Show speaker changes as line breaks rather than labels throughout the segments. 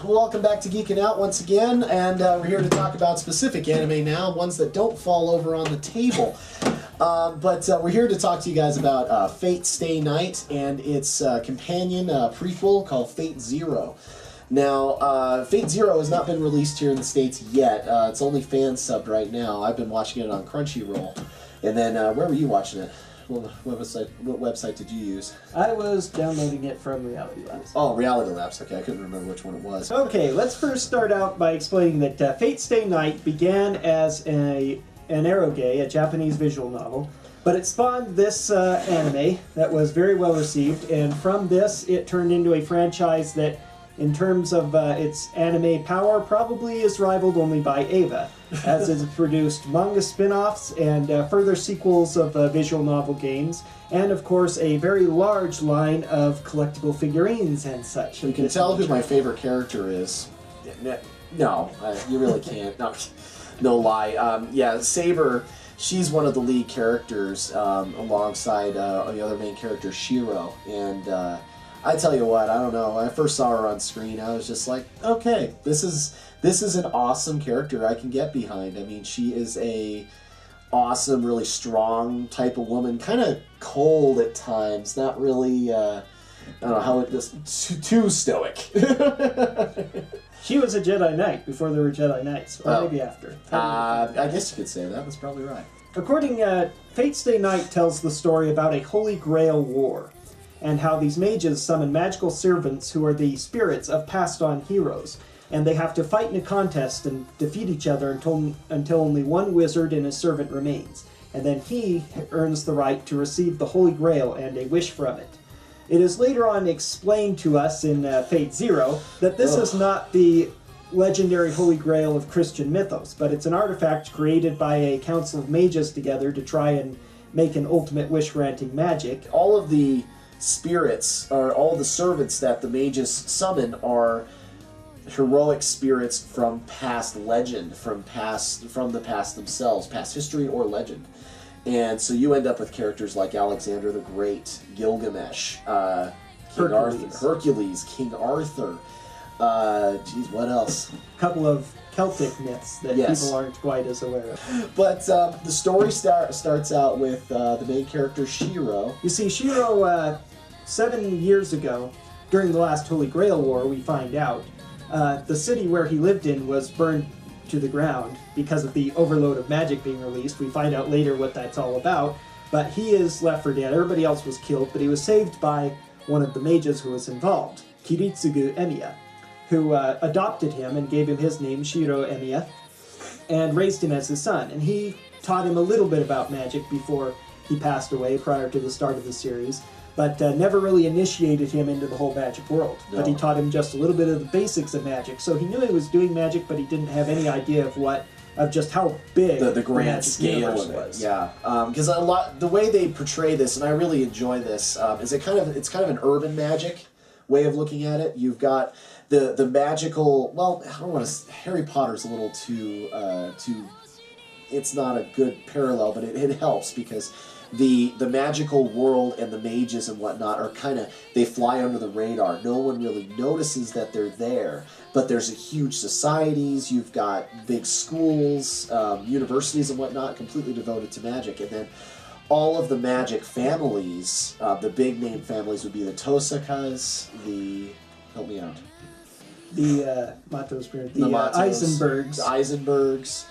welcome back to Geeking Out once again, and we're here to talk about specific anime now, ones that don't fall over on the table. But we're here to talk to you guys about FateStay Night and its companion prequel called Fate Zero. Now, Fate Zero has not been released here in the States yet. It's only fan subbed right now. I've been watching it on Crunchyroll. And then, where were you watching it? What website did you use?
I was downloading it from Reality Labs.
Oh, Reality Labs. Okay, I couldn't remember which one it was.
Okay, let's first start out by explaining that FateStay Night began as an eroge, a Japanese visual novel, but it spawned this anime that was very well received, and from this it turned into a franchise that, in terms of its anime power, probably is rivaled only by Eva, as it has produced manga spin-offs and further sequels of visual novel games, and of course a very large line of collectible figurines and such.
You can tell who my favorite character is. No, you really can't. No lie. Yeah, Saber, she's one of the lead characters alongside the other main character, Shiro, and I tell you what, I don't know. When I first saw her on screen, I was just like, okay, this is an awesome character I can get behind. I mean, she is a awesome, really strong type of woman, kind of cold at times, not really, I don't know how it just, too stoic.
She was a Jedi Knight before there were Jedi Knights, or maybe after.
I guess you could say that. That's probably right.
According, FateStay Night tells the story about a Holy Grail war, and how these mages summon magical servants who are the spirits of passed-on heroes, and they have to fight in a contest and defeat each other until only one wizard and his servant remains, and then he earns the right to receive the Holy Grail and a wish from it. It is later on explained to us in Fate Zero that this is not the legendary Holy Grail of Christian mythos, but it's an artifact created by a council of mages together to try and make an ultimate wish-granting magic.
All of the spirits, or all the servants that the mages summon, are heroic spirits from past legend, from the past themselves, past history or legend. And so you end up with characters like Alexander the Great, Gilgamesh, Hercules, King Arthur. Geez, what else?
A couple of Celtic myths that people aren't quite as aware of.
But the story starts out with the main character, Shiro.
You see, Shiro, 7 years ago, during the last Holy Grail War, we find out, the city where he lived in was burned to the ground because of the overload of magic being released. We find out later what that's all about, but he is left for dead. Everybody else was killed, but he was saved by one of the mages who was involved, Kiritsugu Emiya, who adopted him and gave him his name, Shiro Emiya, and raised him as his son. And he taught him a little bit about magic before he passed away, prior to the start of the series, but never really initiated him into the whole magic world. No. But he taught him just a little bit of the basics of magic. So he knew he was doing magic, but he didn't have any idea of just how big
the grand scale of it was. Yeah, because the way they portray this, and I really enjoy this, is it's kind of an urban magic way of looking at it. You've got the magical. Well, I don't want to. Harry Potter's a little too. It's not a good parallel, but it helps because the magical world and the mages and whatnot are they fly under the radar. No one really notices that they're there, but there's a huge societies. You've got big schools, universities and whatnot, completely devoted to magic, and then all of the magic families, the big name families would be the Tosakas, help me out.
The Matos, the Eisenbergs.
The Eisenbergs.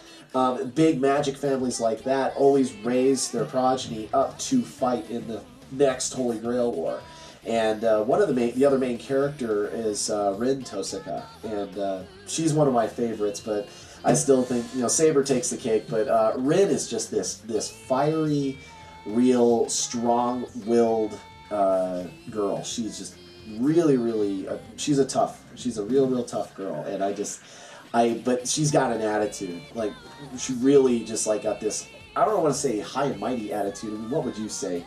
Big magic families like that always raise their progeny up to fight in the next Holy Grail War. And one of the other main character is Rin Tosaka, and she's one of my favorites, but I still think, Saber takes the cake, but Rin is just this fiery, real, strong-willed girl. She's just really, really, she's a real tough girl, and but she's got an attitude. Like, she really just got this, I don't want to say high and mighty attitude. I mean, what would you say?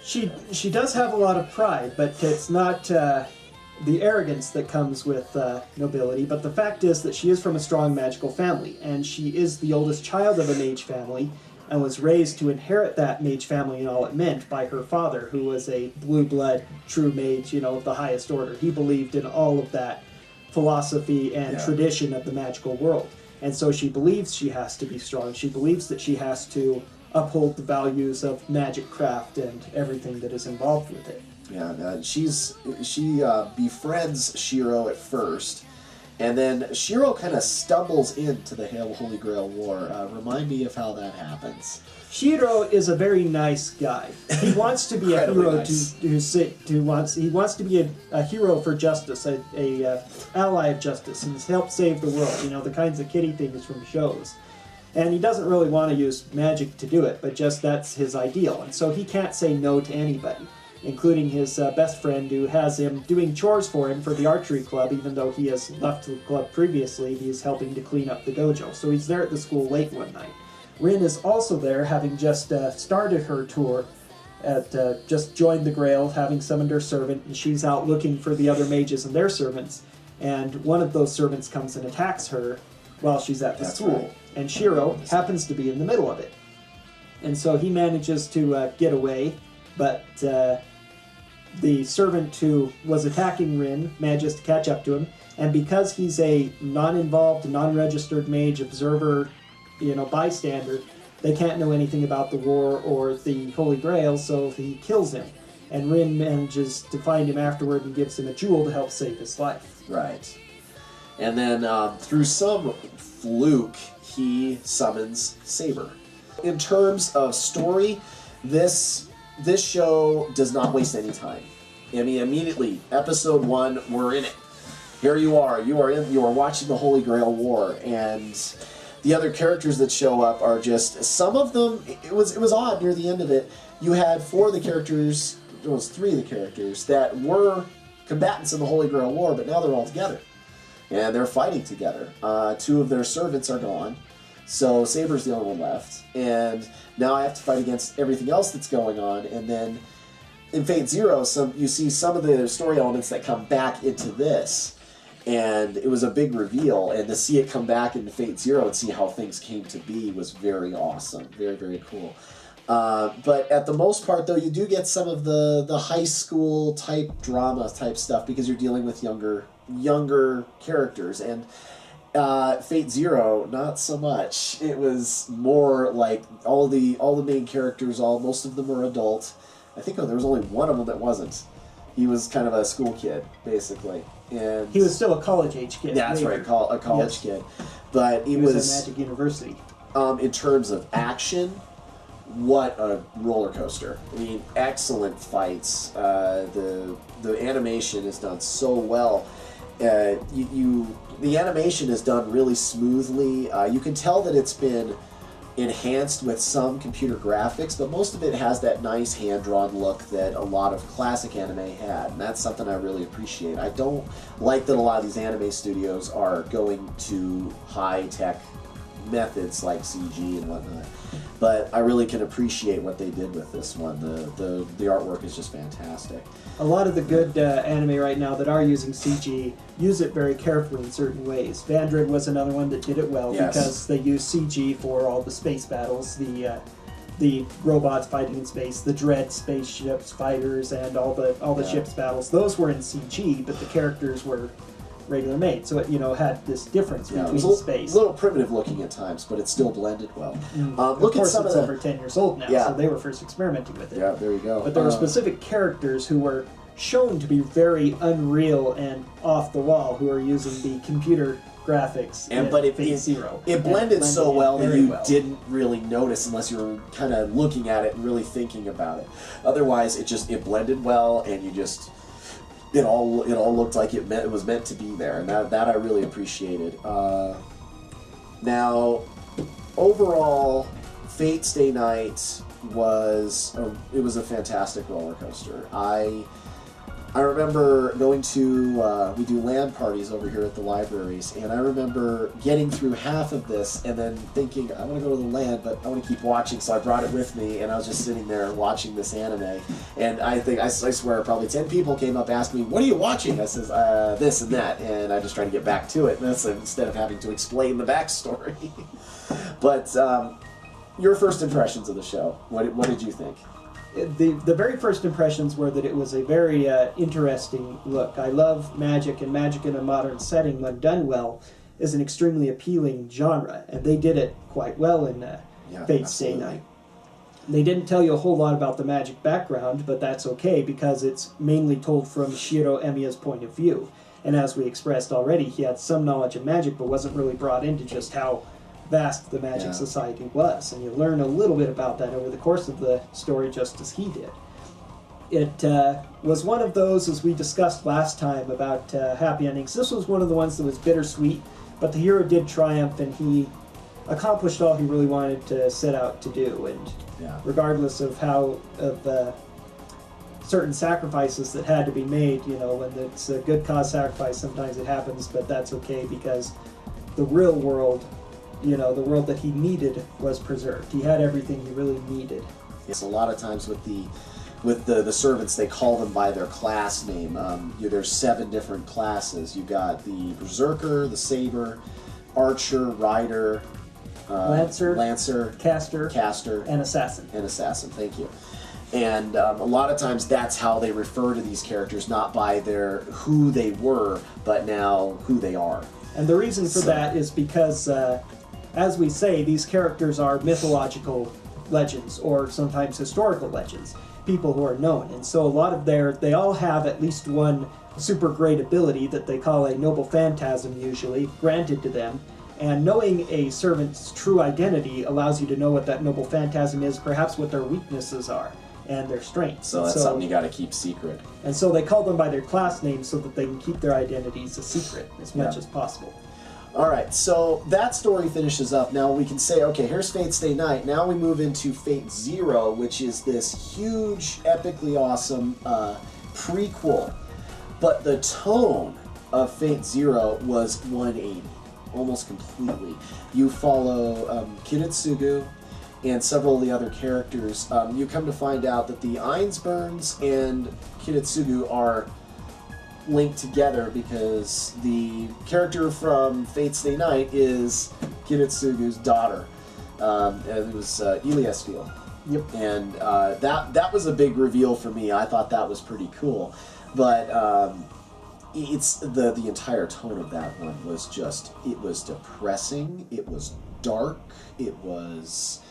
She does have a lot of pride, but it's not the arrogance that comes with nobility, but the fact is that she is from a strong magical family, and she is the oldest child of a mage family, and was raised to inherit that mage family and all it meant by her father, who was a blue blood, true mage, of the highest order. He believed in all of that philosophy and tradition of the magical world. And so she believes she has to be strong. She believes that she has to uphold the values of magic craft and everything that is involved with it.
Yeah, she befriends Shiro at first, and then Shiro kind of stumbles into the Holy Grail War. Remind me of how that happens.
Shiro is a very nice guy. He wants to be a hero he wants to be a hero for justice, a ally of justice, and help save the world. You know, the kinds of kiddie things from shows. And he doesn't really want to use magic to do it, but just that's his ideal. And so he can't say no to anybody, including his best friend who has him doing chores for him for the archery club, even though he has left the club previously. He's helping to clean up the dojo. So he's there at the school late one night. Rin is also there, having just started her tour, just joined the Grail, having summoned her servant, and she's out looking for the other mages and their servants. And one of those servants comes and attacks her while she's at the school. Right. And Shiro happens to be in the middle of it. And so he manages to get away, but the servant who was attacking Rin manages to catch up to him, and because he's a non-involved, non-registered mage observer, bystander, they can't know anything about the war or the Holy Grail, so he kills him. And Rin manages to find him afterward and gives him a jewel to help save his life.
Right. And then through some fluke, he summons Saber. In terms of story, this show does not waste any time. I mean, immediately, episode 1, we're in it. Here you are watching the Holy Grail War, and the other characters that show up are just, some of them, it was odd near the end of it. You had 3 of the characters that were combatants in the Holy Grail War, but now they're all together. And they're fighting together. 2 of their servants are gone, so Saber's the only one left. And now I have to fight against everything else that's going on. And then in Fate Zero, you see some of the story elements that come back into this. And it was a big reveal, and to see it come back into Fate Zero and see how things came to be was very awesome. Very, very cool. But at the most part, though, you do get some of the high school type drama type stuff because you're dealing with younger characters. And Fate Zero, not so much. It was more like all the main characters, most of them were adult. I think there was only one of them that wasn't. He was kind of a school kid, basically. And
he was still a college-age kid.
Yeah, that's right, a college kid. But
he was at Magic University.
In terms of action, what a roller coaster! I mean, excellent fights. The animation is done so well. The animation is done really smoothly. You can tell that it's been enhanced with some computer graphics, but most of it has that nice hand-drawn look that a lot of classic anime had, and that's something I really appreciate. I don't like that a lot of these anime studios are going to high-tech methods like CG and whatnot, but I really can appreciate what they did with this one. The artwork is just fantastic.
A lot of the good anime right now that are using CG use it very carefully in certain ways. Vandred was another one that did it well because they use CG for all the space battles, the robots fighting in space, the Dread spaceships, fighters, and all the ships battles. Those were in CG, but the characters were regular made, so it had this difference between space.
A little primitive looking at times, but it still blended well.
Of course, it's over 10 years old now, so they were first experimenting with it.
Yeah, there you go.
But there were specific characters who were shown to be very unreal and off the wall, who are using the computer graphics.
But it blended so well that you didn't really notice unless you were kind of looking at it and really thinking about it. Otherwise, it blended well, and you just. It all looked like it was meant to be there, and that I really appreciated. Now, overall, FateStay Night was a fantastic roller coaster. I remember going to we do LAN parties over here at the libraries, and I remember getting through half of this and then thinking, I want to go to the LAN, but I want to keep watching, so I brought it with me, and I was just sitting there watching this anime. And I swear probably 10 people came up asking me, what are you watching? I says, this and that, and I just tried to get back to it, and that's instead of having to explain the backstory. But your first impressions of the show, what did you think?
the very first impressions were that it was a very interesting look. I love magic, and magic in a modern setting, when done well, is an extremely appealing genre, and they did it quite well in FateStay Night. They didn't tell you a whole lot about the magic background, but that's okay, because it's mainly told from Shiro Emiya's point of view. And as we expressed already, he had some knowledge of magic, but wasn't really brought into just how vast the magic society was, and you learn a little bit about that over the course of the story, just as he did. It was one of those, as we discussed last time about happy endings, this was one of the ones that was bittersweet, but the hero did triumph, and he accomplished all he really wanted to set out to do, and regardless of certain sacrifices that had to be made, you know, when it's a good cause sacrifice, sometimes it happens, but that's okay, because the real world, you know, the world that he needed was preserved. He had everything he really needed.
It's a lot of times with the servants, they call them by their class name. There's 7 different classes. You've got the Berserker, the Saber, Archer, Rider, Lancer,
Caster, and Assassin.
Thank you. And a lot of times that's how they refer to these characters, not by who they were, but now who they are.
And the reason for that is because, as we say, these characters are mythological legends, or sometimes historical legends, people who are known. And so a lot of they all have at least one super great ability that they call a noble phantasm, usually, granted to them. And knowing a servant's true identity allows you to know what that noble phantasm is, perhaps what their weaknesses are, and their strengths.
So that's something you got to keep secret.
And so they call them by their class names so that they can keep their identities a secret as much as possible.
All right, so that story finishes up. Now we can say, okay, here's FateStay Night. Now we move into Fate Zero, which is this huge, epically awesome prequel. But the tone of Fate Zero was 180, almost completely. You follow Kiritsugu and several of the other characters. You come to find out that the Ainsburns and Kiritsugu are linked together because the character from FateStay Night is Kiritsugu's daughter. It was Eliasfield.
Yep.
And that was a big reveal for me. I thought that was pretty cool. But it's the entire tone of that one was just, it was depressing, it was dark, it was...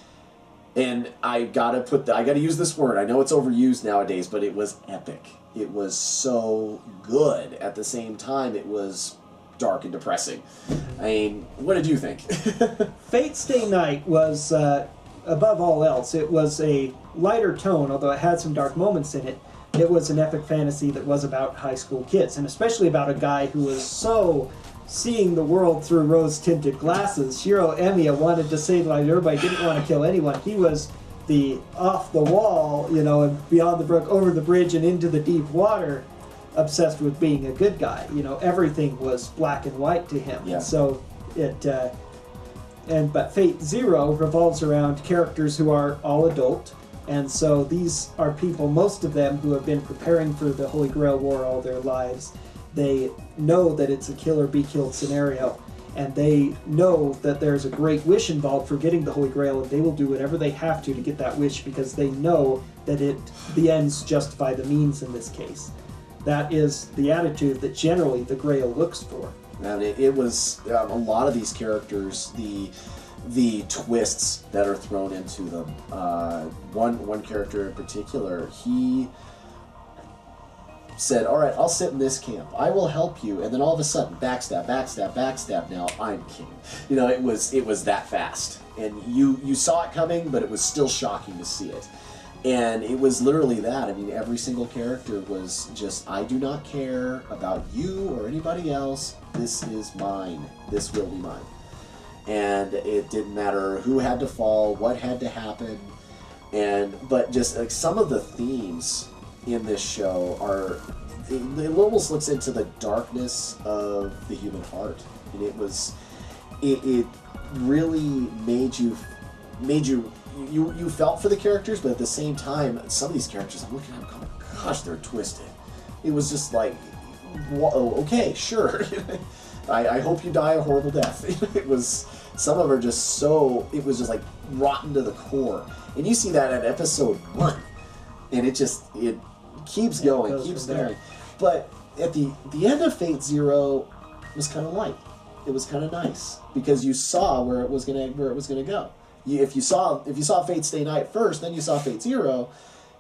And I gotta use this word. I know it's overused nowadays, but it was epic. It was so good. At the same time, it was dark and depressing. I mean, what did you think?
FateStay Night was, above all else, it was a lighter tone, although it had some dark moments in it. It was an epic fantasy that was about high school kids, and especially about a guy who was so seeing the world through rose-tinted glasses. Shiro Emiya wanted to save lives. Everybody didn't want to kill anyone. He was the off-the-wall, you know, and beyond the brook, over the bridge and into the deep water, obsessed with being a good guy. You know, everything was black and white to him.
Yeah.
And so but Fate Zero revolves around characters who are all adult, and so these are people, most of them, who have been preparing for the Holy Grail War all their lives. They know that it's a kill or be killed scenario, and they know that there's a great wish involved for getting the Holy Grail, and they will do whatever they have to get that wish, because they know that the ends justify the means in this case. That is the attitude that generally the Grail looks for.
And it was a lot of these characters, the twists that are thrown into them. One character in particular, he said, all right, I'll sit in this camp. I will help you. And then all of a sudden, backstab, backstab, backstab. Now I'm king. You know, it was that fast. And you saw it coming, but it was still shocking to see it. And it was literally that. I mean, every single character was just, I do not care about you or anybody else. This is mine. This will be mine. And it didn't matter who had to fall, what had to happen. But just like some of the themes in this show it almost looks into the darkness of the human heart, and it really made you felt for the characters, but at the same time, some of these characters, I'm looking at them going, gosh, they're twisted. It was just like, whoa, okay, sure. I hope you die a horrible death. It was, some of them are just so, it was just like rotten to the core. And you see that at episode 1. and it keeps going, keeps going. But at the end of Fate Zero was kind of light. It was kind of nice because you saw where it was gonna go. If you saw FateStay Night first, then you saw Fate Zero.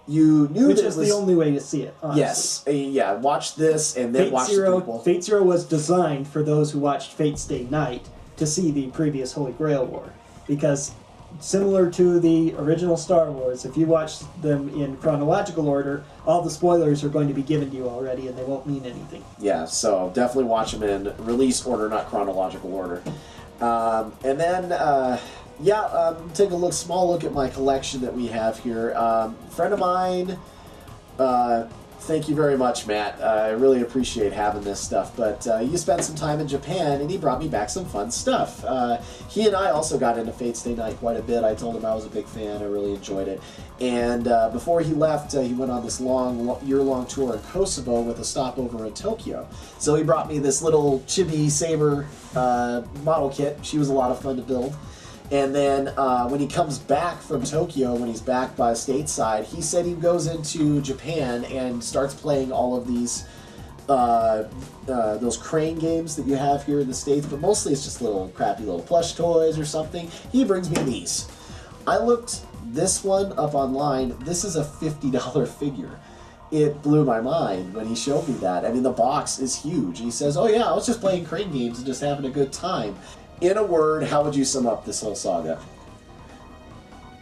You knew
which
that
is
it was,
the only way to see it. Honestly.
Yes, yeah. Watch this and then watch
Zero,
the people.
Fate Zero was designed for those who watched FateStay Night to see the previous Holy Grail War, because similar to the original Star Wars, if you watch them in chronological order, all the spoilers are going to be given to you already, and they won't mean anything.
Yeah, so definitely watch them in release order, not chronological order. And then, take a small look at my collection that we have here. Friend of mine, thank you very much, Matt. I really appreciate having this stuff. But you spent some time in Japan, and he brought me back some fun stuff. He and I also got into FateStay Night quite a bit. I told him I was a big fan. I really enjoyed it. And before he left, he went on this year-long tour in Kosovo with a stopover in Tokyo. So he brought me this little Chibi Saber model kit. She was a lot of fun to build. And then when he comes back from Tokyo, when he's back by stateside, he said he goes into Japan and starts playing all of these those crane games that you have here in the States, but mostly it's just crappy little plush toys or something. He brings me these. I looked this one up online. This is a $50 figure. It blew my mind when he showed me that. I mean, the box is huge. He says, "Oh yeah, I was just playing crane games and just having a good time." In a word, how would you sum up this whole saga?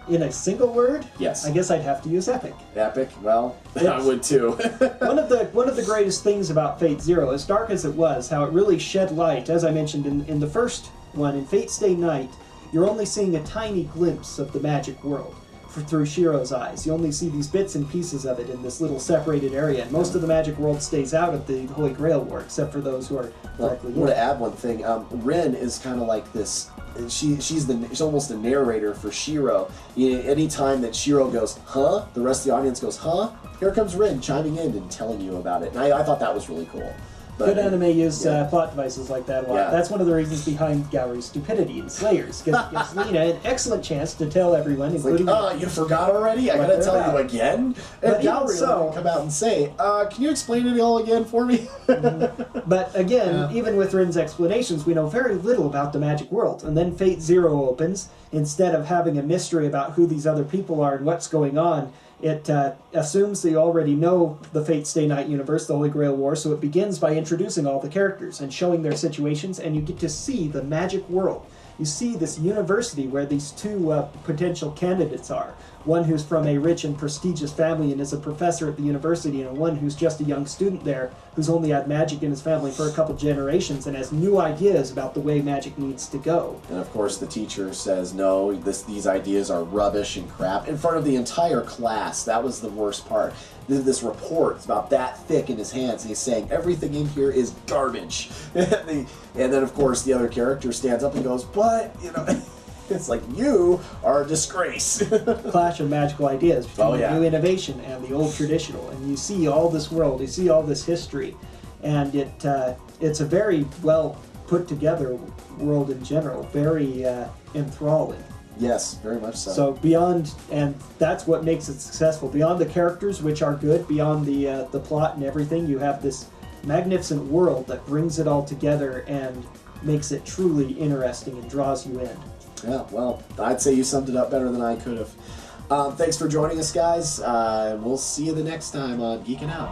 In a single word?
Yes.
I guess I'd have to use epic.
Epic? Well, I would too.
One of the greatest things about Fate Zero, as dark as it was, how it really shed light, as I mentioned in the first one, in FateStay Night, you're only seeing a tiny glimpse of the magic world through Shiro's eyes. You only see these bits and pieces of it in this little separated area, and most of the magic world stays out of the Holy Grail War, except for those who are directly in.
I want to add one thing. Rin is kind of like this. She's almost a narrator for Shiro. Anytime that Shiro goes, "Huh?" the rest of the audience goes, "Huh?" Here comes Rin chiming in and telling you about it. And I thought that was really cool. But,
good anime use plot devices like that a lot.
Yeah.
That's one of the reasons behind Gowry's stupidity in Slayers, because it gives Lena an excellent chance to tell everyone, including
you forgot already? I gotta tell you again? And
But
Gowry will come out and say, "Can you explain it all again for me?"
But again, even with Rin's explanations, we know very little about the magic world. And then Fate Zero opens. Instead of having a mystery about who these other people are and what's going on, it assumes that you already know the FateStay Night universe, the Holy Grail War, so it begins by introducing all the characters and showing their situations, and you get to see the magic world. You see this university where these two potential candidates are. One who's from a rich and prestigious family and is a professor at the university, and one who's just a young student there who's only had magic in his family for a couple generations and has new ideas about the way magic needs to go.
And of course the teacher says, "No, these ideas are rubbish and crap," in front of the entire class. That was the worst part. This report is about that thick in his hands, and he's saying everything in here is garbage. And then of course the other character stands up and goes, "But, it's like, you are a disgrace."
Clash of magical ideas between
yeah.
the new innovation and the old traditional. And you see all this world, you see all this history, and it's a very well put together world in general, very enthralling.
Yes, very much so.
So beyond, and that's what makes it successful, beyond the characters, which are good, beyond the plot and everything, you have this magnificent world that brings it all together and makes it truly interesting and draws you in.
Yeah, well, I'd say you summed it up better than I could have. Thanks for joining us, guys. We'll see you the next time on Geeking Out.